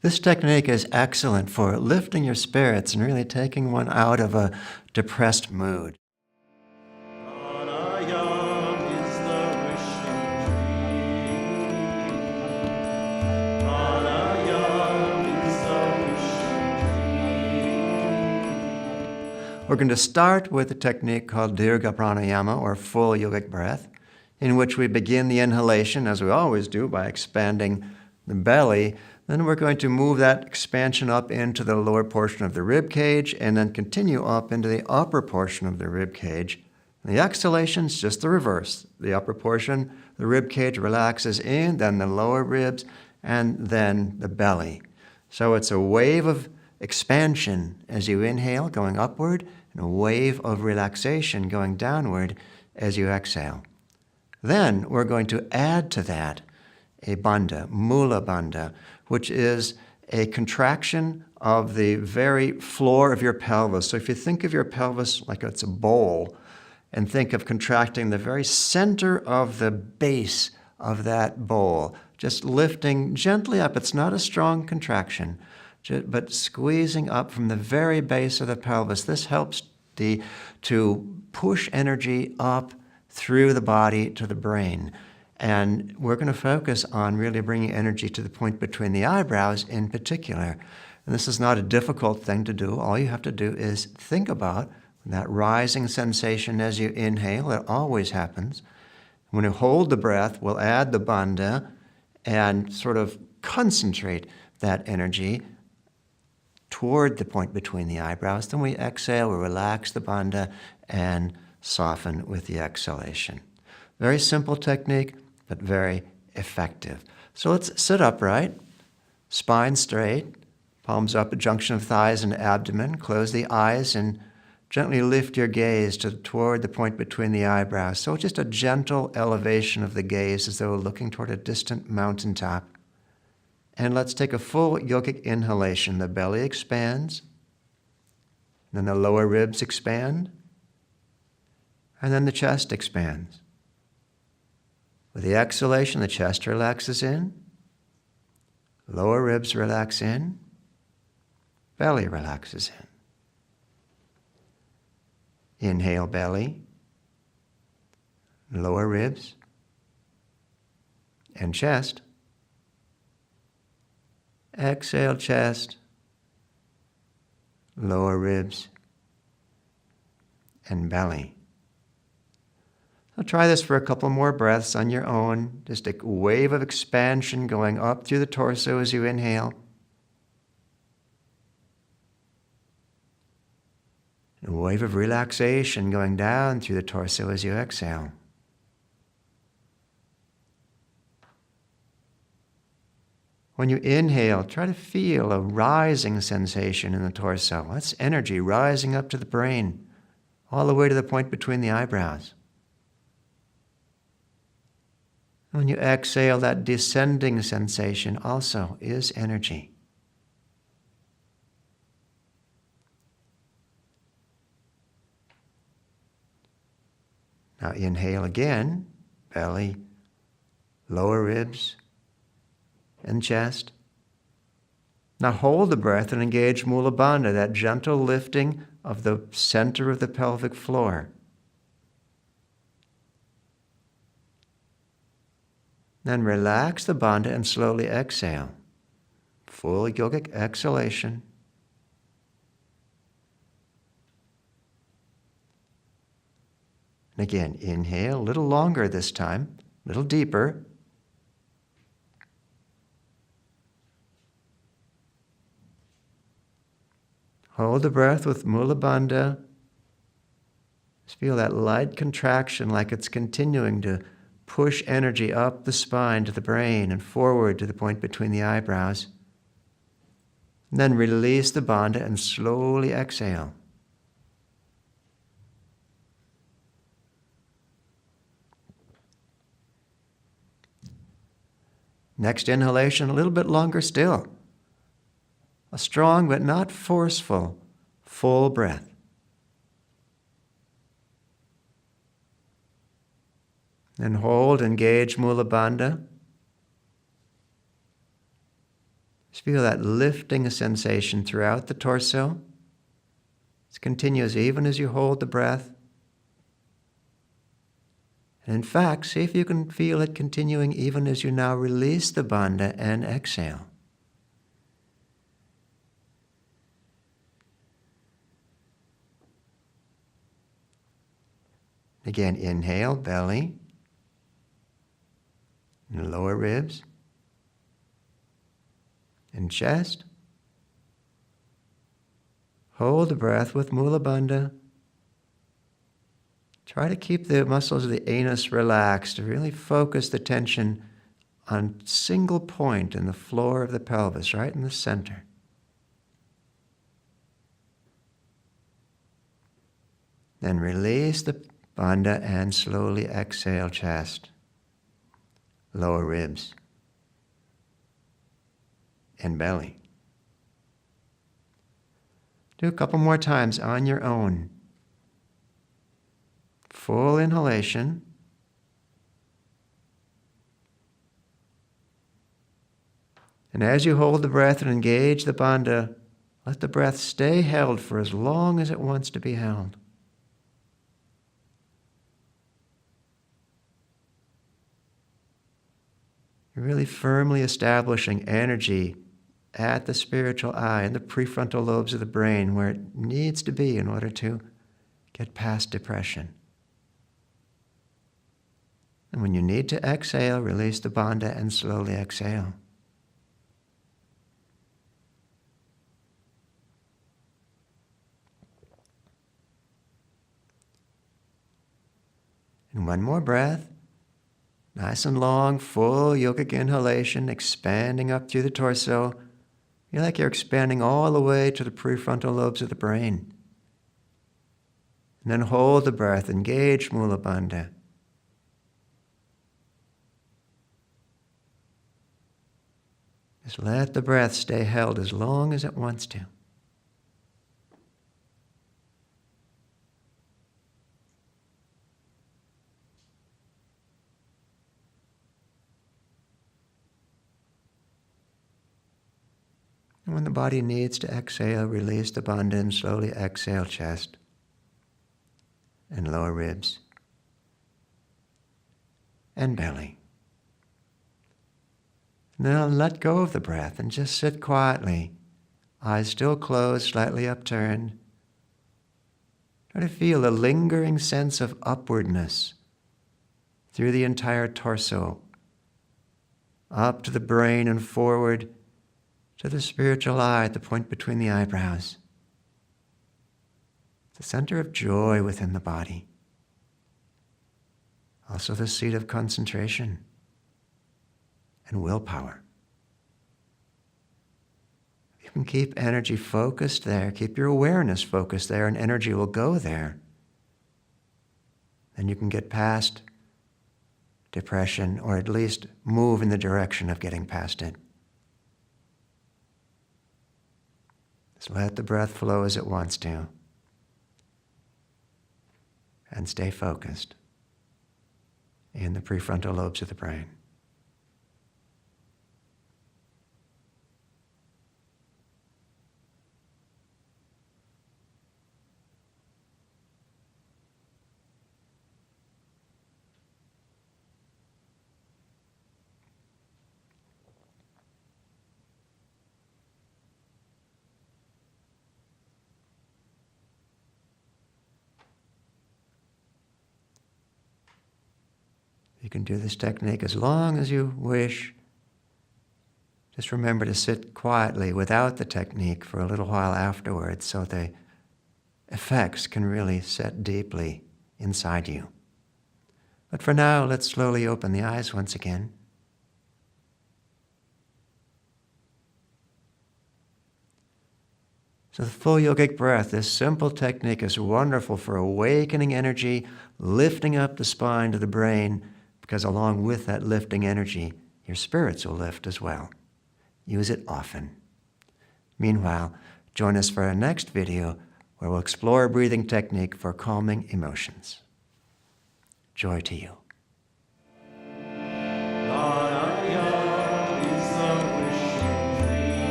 This technique is excellent for lifting your spirits and really taking one out of a depressed mood. Pranayama is the wishing tree. Pranayama is the wishing tree. We're going to start with a technique called Dirgha Pranayama, or full yogic breath, in which we begin the inhalation, as we always do, by expanding the belly. Then we're going to move that expansion up into the lower portion of the rib cage and then continue up into the upper portion of the rib cage. The exhalation is just the reverse. The upper portion, the rib cage relaxes in, then the lower ribs, and then the belly. So it's a wave of expansion as you inhale, going upward, and a wave of relaxation going downward as you exhale. Then we're going to add to that a bandha, mula bandha, which is a contraction of the very floor of your pelvis. So if you think of your pelvis like it's a bowl, and think of contracting the very center of the base of that bowl, just lifting gently up. It's not a strong contraction, but squeezing up from the very base of the pelvis. This helps to push energy up through the body to the brain. And we're going to focus on really bringing energy to the point between the eyebrows in particular. And this is not a difficult thing to do. All you have to do is think about that rising sensation as you inhale. It always happens. When you hold the breath, we'll add the bandha and sort of concentrate that energy toward the point between the eyebrows. Then we exhale, we relax the bandha and soften with the exhalation. Very simple technique, but very effective. So let's sit upright, spine straight, palms up at junction of thighs and abdomen. Close the eyes and gently lift your gaze toward the point between the eyebrows. So just a gentle elevation of the gaze as though looking toward a distant mountaintop. And let's take a full yogic inhalation. The belly expands, then the lower ribs expand, and then the chest expands. With the exhalation, the chest relaxes in, lower ribs relax in, belly relaxes in. Inhale, belly, lower ribs, and chest. Exhale, chest, lower ribs, and belly. So try this for a couple more breaths on your own. Just a wave of expansion going up through the torso as you inhale. A wave of relaxation going down through the torso as you exhale. When you inhale, try to feel a rising sensation in the torso. That's energy rising up to the brain, all the way to the point between the eyebrows. When you exhale, that descending sensation also is energy. Now inhale again, belly, lower ribs, and chest. Now hold the breath and engage mula bandha, that gentle lifting of the center of the pelvic floor. Then relax the bandha and slowly exhale. Full yogic exhalation. And again, inhale, a little longer this time, a little deeper. Hold the breath with mula bandha. Just feel that light contraction like it's continuing to push energy up the spine to the brain and forward to the point between the eyebrows. And then release the bandha and slowly exhale. Next inhalation, a little bit longer still. A strong but not forceful, full breath. Then hold, engage mula bandha. Just feel that lifting sensation throughout the torso. It continues even as you hold the breath. And in fact, see if you can feel it continuing even as you now release the bandha and exhale. Again, inhale, belly, and lower ribs, and chest. Hold the breath with mula bandha. Try to keep the muscles of the anus relaxed, to really focus the tension on a single point in the floor of the pelvis, right in the center. Then release the bandha and slowly exhale, chest, lower ribs, and belly. Do a couple more times on your own. Full inhalation. And as you hold the breath and engage the bandha, let the breath stay held for as long as it wants to be held. You're really firmly establishing energy at the spiritual eye and the prefrontal lobes of the brain where it needs to be in order to get past depression. And when you need to exhale, release the bandha and slowly exhale. And one more breath. Nice and long, full yogic inhalation, expanding up through the torso. Feel like you're expanding all the way to the prefrontal lobes of the brain. And then hold the breath, engage mula bandha. Just let the breath stay held as long as it wants to. And when the body needs to exhale, release the bandha and slowly exhale, chest and lower ribs and belly. Now let go of the breath and just sit quietly, eyes still closed, slightly upturned. Try to feel a lingering sense of upwardness through the entire torso, up to the brain and forward to the spiritual eye at the point between the eyebrows. The center of joy within the body. Also the seat of concentration and willpower. You can keep energy focused there, keep your awareness focused there, and energy will go there. Then you can get past depression, or at least move in the direction of getting past it. Just let the breath flow as it wants to. And stay focused in the prefrontal lobes of the brain. You can do this technique as long as you wish. Just remember to sit quietly without the technique for a little while afterwards so the effects can really set deeply inside you. But for now, let's slowly open the eyes once again. So the full yogic breath, this simple technique is wonderful for awakening energy, lifting up the spine to the brain, because along with that lifting energy, your spirits will lift as well. Use it often. Meanwhile, join us for our next video where we'll explore a breathing technique for calming emotions. Joy to you. Pranayama is the wishing dream.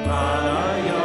Pranayama.